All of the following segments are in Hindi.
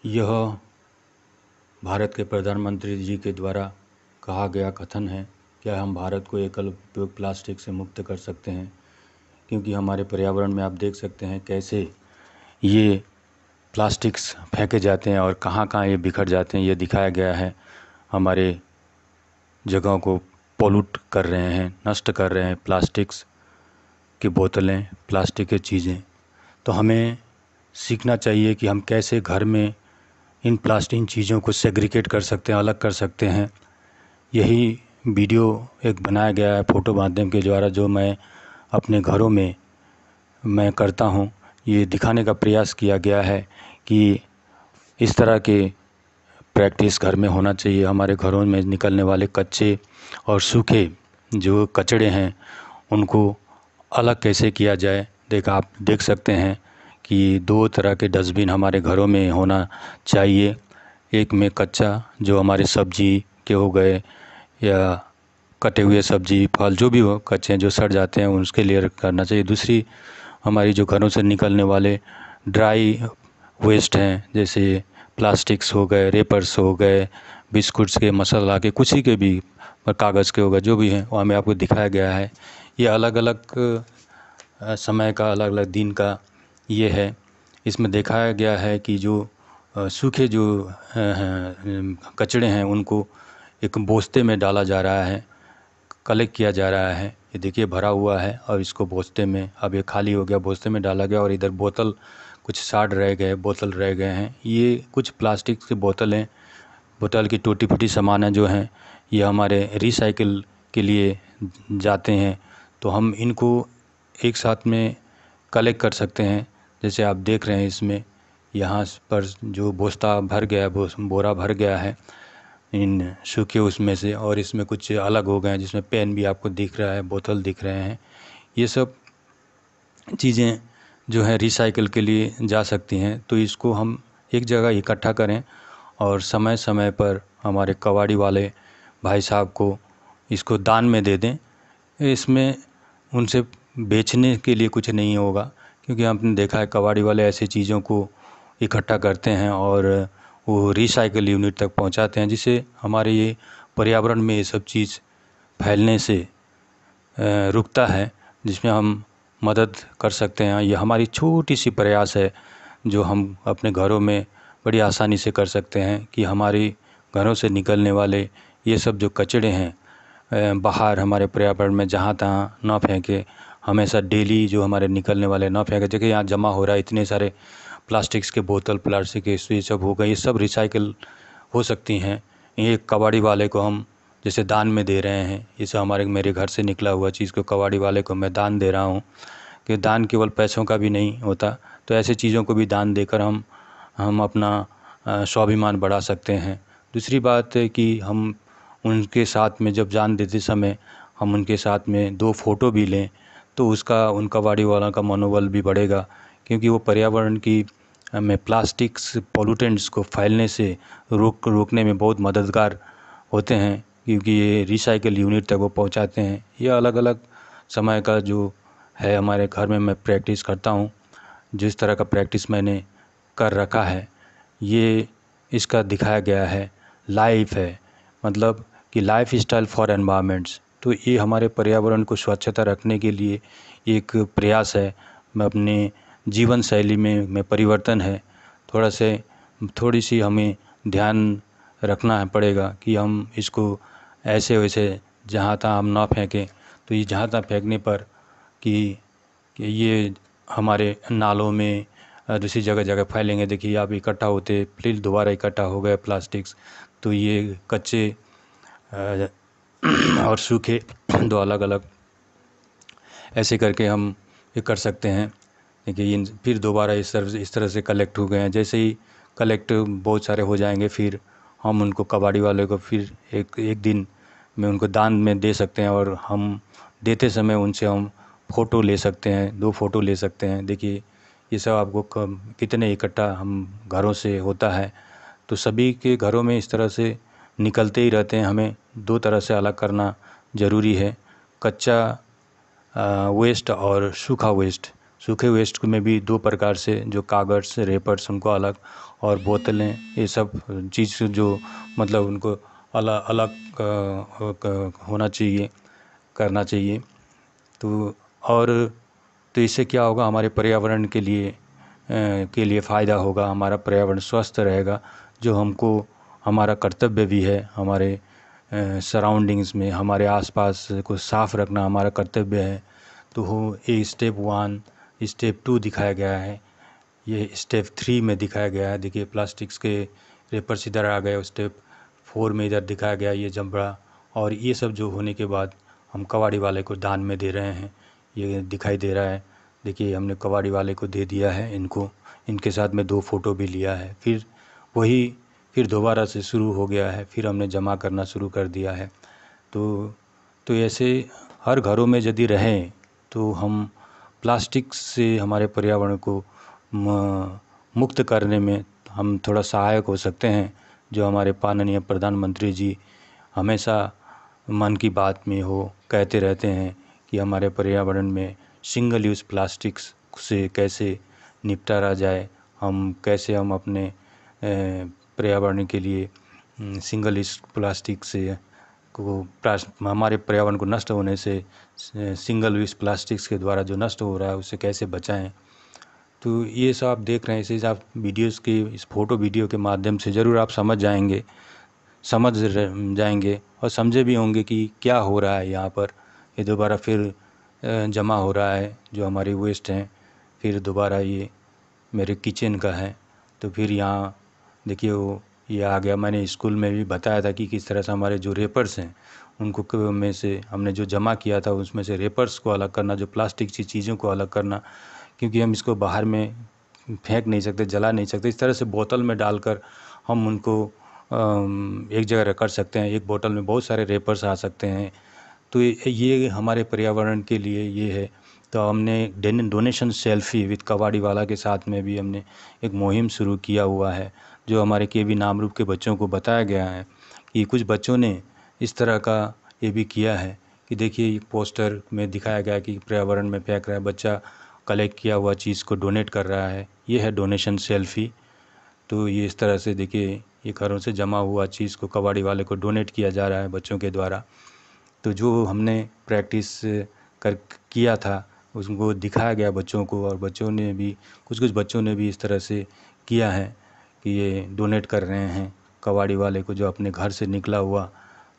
यह भारत के प्रधानमंत्री जी के द्वारा कहा गया कथन है। क्या हम भारत को एकल उपयोग प्लास्टिक से मुक्त कर सकते हैं? क्योंकि हमारे पर्यावरण में आप देख सकते हैं कैसे ये प्लास्टिक्स फेंके जाते हैं और कहाँ कहाँ ये बिखर जाते हैं। ये दिखाया गया है, हमारे जगहों को पोल्यूट कर रहे हैं, नष्ट कर रहे हैं। प्लास्टिक्स की बोतलें, प्लास्टिक की चीज़ें। तो हमें सीखना चाहिए कि हम कैसे घर में इन प्लास्टिक चीज़ों को सेग्रीगेट कर सकते हैं, अलग कर सकते हैं। यही वीडियो एक बनाया गया है फ़ोटो माध्यम के द्वारा, जो मैं अपने घरों में मैं करता हूँ। ये दिखाने का प्रयास किया गया है कि इस तरह के प्रैक्टिस घर में होना चाहिए। हमारे घरों में निकलने वाले कच्चे और सूखे जो कचड़े हैं उनको अलग कैसे किया जाए। आप देख सकते हैं कि 2 तरह के डस्टबिन हमारे घरों में होना चाहिए। एक में कच्चा, जो हमारे सब्जी के हो गए या कटे हुए सब्जी फल जो भी हो, कच्चे जो सड़ जाते हैं उसके लिए करना चाहिए। दूसरी हमारी जो घरों से निकलने वाले ड्राई वेस्ट हैं, जैसे प्लास्टिक्स हो गए, रेपर्स हो गए, बिस्कुट्स के, मसाला के, कुछ ही के भी, कागज़ के हो गए, जो भी हैं वो हमें आपको दिखाया गया है। ये अलग अलग समय का, अलग अलग दिन का ये है। इसमें दिखाया गया है कि जो सूखे जो कचड़े हैं उनको एक बोस्ते में डाला जा रहा है, कलेक्ट किया जा रहा है। ये देखिए भरा हुआ है और इसको बोस्ते में, अब ये खाली हो गया, बोस्ते में डाला गया। और इधर बोतल कुछ 60 रह गए, बोतल रह गए हैं। ये कुछ प्लास्टिक की बोतलें, बोतल की टूटी फूटी सामान जो हैं ये हमारे रिसाइकिल के लिए जाते हैं। तो हम इनको एक साथ में कलेक्ट कर सकते हैं। जैसे आप देख रहे हैं इसमें, यहाँ पर जो बोस्ता भर गया है, बोरा भर गया है इन सूखे उसमें से, और इसमें कुछ अलग हो गए हैं जिसमें पेन भी आपको दिख रहा है, बोतल दिख रहे हैं। ये सब चीज़ें जो है रिसाइकिल के लिए जा सकती हैं। तो इसको हम एक जगह इकट्ठा करें और समय समय पर हमारे कबाड़ी वाले भाई साहब को इसको दान में दे दें। इसमें उनसे बेचने के लिए कुछ नहीं होगा, क्योंकि आपने देखा है कबाड़ी वाले ऐसी चीज़ों को इकट्ठा करते हैं और वो रिसाइकिल यूनिट तक पहुंचाते हैं, जिससे हमारे ये पर्यावरण में ये सब चीज़ फैलने से रुकता है, जिसमें हम मदद कर सकते हैं। ये हमारी छोटी सी प्रयास है जो हम अपने घरों में बड़ी आसानी से कर सकते हैं कि हमारी घरों से निकलने वाले ये सब जो कचड़े हैं बाहर हमारे पर्यावरण में जहाँ तहाँ ना फेंके। हमेशा डेली जो हमारे निकलने वाले ना फेंके। देखिए यहाँ जमा हो रहा है इतने सारे प्लास्टिक्स के बोतल, प्लास्टिक के ये सब हो गए, ये सब रिसाइकिल हो सकती हैं। ये कबाड़ी वाले को हम जैसे दान में दे रहे हैं, इसे मेरे घर से निकला हुआ चीज़ को कबाड़ी वाले को मैं दान दे रहा हूँ। कि दान केवल पैसों का भी नहीं होता, तो ऐसे चीज़ों को भी दान देकर हम अपना स्वाभिमान बढ़ा सकते हैं। दूसरी बात है कि हम उनके साथ में जब दान देते समय हम उनके साथ में 2 फ़ोटो भी लें, तो उसका उन कबाड़ी वालों का मनोबल भी बढ़ेगा, क्योंकि वो पर्यावरण की में प्लास्टिक्स पोल्यूटेंट्स को फैलने से रोकने में बहुत मददगार होते हैं, क्योंकि ये रिसाइकिल यूनिट तक वो पहुंचाते हैं। ये अलग अलग समय का जो है हमारे घर में मैं प्रैक्टिस करता हूँ। जिस तरह का प्रैक्टिस मैंने कर रखा है, ये इसका दिखाया गया है। लाइफ है, मतलब कि लाइफ स्टाइल फॉर एनवायरनमेंट्स। तो ये हमारे पर्यावरण को स्वच्छता रखने के लिए एक प्रयास है। मैं अपने जीवन शैली में परिवर्तन है, थोड़ी सी हमें ध्यान रखना पड़ेगा कि हम इसको ऐसे वैसे जहाँ तहाँ हम ना फेंकें। तो ये जहाँ तहाँ फेंकने पर कि ये हमारे नालों में दूसरी जगह जगह फैलेंगे। देखिए आप इकट्ठा होते फिर दोबारा इकट्ठा हो गए प्लास्टिक्स। तो ये कच्चे और सूखे 2 अलग अलग ऐसे करके हम ये कर सकते हैं। देखिए ये फिर दोबारा इस तरह से कलेक्ट हो गए हैं। जैसे ही कलेक्ट बहुत सारे हो जाएंगे, फिर हम उनको कबाड़ी वाले को फिर एक दिन में उनको दान में दे सकते हैं। और हम देते समय उनसे हम फ़ोटो ले सकते हैं, 2 फ़ोटो ले सकते हैं। देखिए ये सब आपको कितने इकट्ठा हम घरों से होता है। तो सभी के घरों में इस तरह से निकलते ही रहते हैं। हमें 2 तरह से अलग करना ज़रूरी है, कच्चा वेस्ट और सूखा वेस्ट। सूखे वेस्ट में भी दो प्रकार से, जो कागज़ रेपर्स उनको अलग, और बोतलें, ये सब चीज़ जो मतलब उनको अलग अलग होना चाहिए, करना चाहिए। तो इससे क्या होगा, हमारे पर्यावरण के लिए फ़ायदा होगा, हमारा पर्यावरण स्वस्थ रहेगा, जो हमको हमारा कर्तव्य भी है। हमारे सराउंडिंग्स में, हमारे आसपास को साफ़ रखना हमारा कर्तव्य है। तो ये स्टेप 1, स्टेप 2 दिखाया गया है, ये स्टेप 3 में दिखाया गया है। देखिए प्लास्टिक्स के रेपर्स इधर आ गए, स्टेप 4 में इधर दिखाया गया ये जबड़ा। और ये सब जो होने के बाद हम कबाड़ी वाले को दान में दे रहे हैं, ये दिखाई दे रहा है। देखिए हमने कबाड़ी वाले को दे दिया है इनको, इनके साथ में 2 फ़ोटो भी लिया है। फिर दोबारा से शुरू हो गया है, फिर हमने जमा करना शुरू कर दिया है। तो ऐसे हर घरों में यदि रहें तो हम प्लास्टिक से हमारे पर्यावरण को मुक्त करने में हम थोड़ा सहायक हो सकते हैं। जो हमारे माननीय प्रधानमंत्री जी हमेशा मन की बात में कहते रहते हैं कि हमारे पर्यावरण में सिंगल यूज़ प्लास्टिक्स से कैसे निपटारा जाए, हम अपने पर्यावरण के लिए सिंगल यूज़ प्लास्टिक से हमारे पर्यावरण को नष्ट होने से, सिंगल यूज़ प्लास्टिक्स के द्वारा जो नष्ट हो रहा है उससे कैसे बचाएं। तो ये सब आप देख रहे हैं, इसे आप वीडियोस के, इस फ़ोटो वीडियो के माध्यम से ज़रूर आप समझ जाएंगे और समझे भी होंगे कि क्या हो रहा है यहाँ पर। ये दोबारा फिर जमा हो रहा है, जो हमारी वेस्ट हैं, फिर दोबारा ये मेरे किचन का है। तो फिर यहाँ देखिए ये आ गया। मैंने स्कूल में भी बताया था कि किस तरह से हमारे जो रेपर्स हैं उनको में से हमने जो जमा किया था उसमें से रेपर्स को अलग करना, जो प्लास्टिक की चीज़ों को अलग करना, क्योंकि हम इसको बाहर में फेंक नहीं सकते, जला नहीं सकते। इस तरह से बोतल में डालकर हम उनको एक जगह कर सकते हैं। एक बोतल में बहुत सारे रेपर्स आ सकते हैं। तो ये हमारे पर्यावरण के लिए ये है। तो हमने डोनेशन सेल्फी विद कबाड़ी वाला के साथ में भी हमने एक मुहिम शुरू किया हुआ है, जो हमारे केवी नामरूप के बच्चों को बताया गया है कि कुछ बच्चों ने इस तरह का ये भी किया है कि देखिए पोस्टर में दिखाया गया कि पर्यावरण में फेंक रहा है, बच्चा कलेक्ट किया हुआ चीज़ को डोनेट कर रहा है। ये है डोनेशन सेल्फी। तो ये इस तरह से देखिए ये घरों से जमा हुआ चीज़ को कबाड़ी वाले को डोनेट किया जा रहा है बच्चों के द्वारा। तो जो हमने प्रैक्टिस किया था उसको दिखाया गया बच्चों को, और बच्चों ने भी, कुछ बच्चों ने भी इस तरह से किया है कि ये डोनेट कर रहे हैं कबाड़ी वाले को, जो अपने घर से निकला हुआ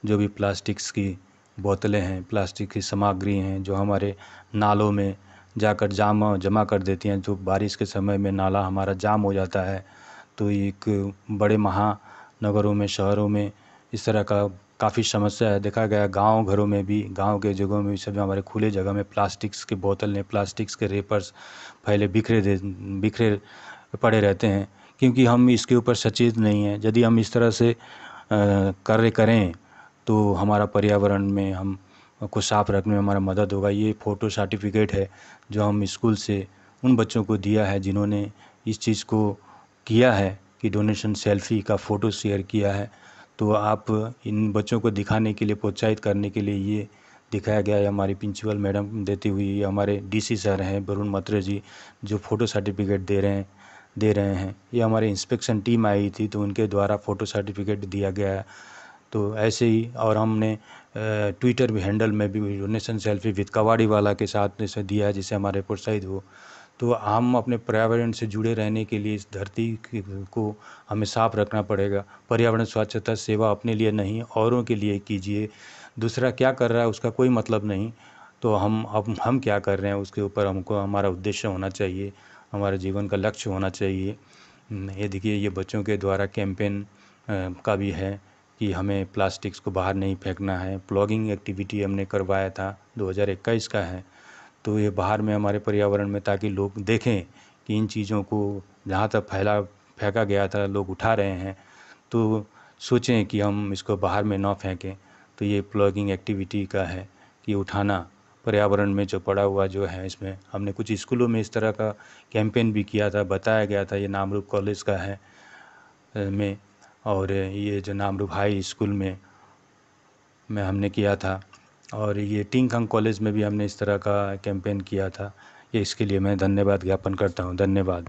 जो भी प्लास्टिक्स की बोतलें हैं, प्लास्टिक की सामग्री हैं, जो हमारे नालों में जाकर जमा कर देती हैं। जो बारिश के समय में नाला हमारा जाम हो जाता है, तो एक बड़े महानगरों में, शहरों में इस तरह का काफ़ी समस्या है। देखा गया गांव घरों में भी, गांव के जगहों में भी, सब हमारे खुले जगह में प्लास्टिक्स की बोतलें, प्लास्टिक्स के रेपर्स फैले बिखरे पड़े रहते हैं, क्योंकि हम इसके ऊपर सचेत नहीं हैं। यदि हम इस तरह से कार्य करें तो हमारा पर्यावरण में हम को साफ़ रखने में हमारा मदद होगा। ये फ़ोटो सर्टिफिकेट है जो हम स्कूल से उन बच्चों को दिया है जिन्होंने इस चीज़ को किया है कि डोनेशन सेल्फी का फ़ोटो शेयर किया है। तो आप इन बच्चों को दिखाने के लिए, प्रोत्साहित करने के लिए ये दिखाया गया है। हमारी प्रिंसिपल मैडम देती हुई, हमारे डीसी सर हैं वरुण मत्रे जी, जो फ़ोटो सर्टिफिकेट दे रहे हैं। ये हमारे इंस्पेक्शन टीम आई थी, तो उनके द्वारा फ़ोटो सर्टिफिकेट दिया गया है। तो ऐसे ही, और हमने ट्विटर भी हैंडल में भी डोनेशन सेल्फी विद कबाड़ी वाला के साथ जैसे दिया है, जिससे हमारे प्रोत्साहित हो। तो हम अपने पर्यावरण से जुड़े रहने के लिए इस धरती को हमें साफ रखना पड़ेगा। पर्यावरण स्वच्छता सेवा अपने लिए नहीं, औरों के लिए कीजिए। दूसरा क्या कर रहा है उसका कोई मतलब नहीं। तो हम क्या कर रहे हैं उसके ऊपर हमको हमारा उद्देश्य होना चाहिए, हमारे जीवन का लक्ष्य होना चाहिए। ये देखिए ये बच्चों के द्वारा कैंपेन का भी है कि हमें प्लास्टिक्स को बाहर नहीं फेंकना है। प्लॉगिंग एक्टिविटी हमने करवाया था, 2021 का है। तो ये बाहर में हमारे पर्यावरण में, ताकि लोग देखें कि इन चीज़ों को जहाँ तक फेंका गया था लोग उठा रहे हैं, तो सोचें कि हम इसको बाहर में ना फेंकें। तो ये प्लॉगिंग एक्टिविटी का है कि उठाना पर्यावरण में जो पड़ा हुआ जो है। इसमें हमने कुछ स्कूलों में इस तरह का कैंपेन भी किया था, बताया गया था। ये नामरूप कॉलेज का है में, और ये जो नामरूप हाई स्कूल में हमने किया था, और ये टिंगखंग कॉलेज में भी हमने इस तरह का कैंपेन किया था ये इसके लिए मैं धन्यवाद ज्ञापन करता हूँ। धन्यवाद।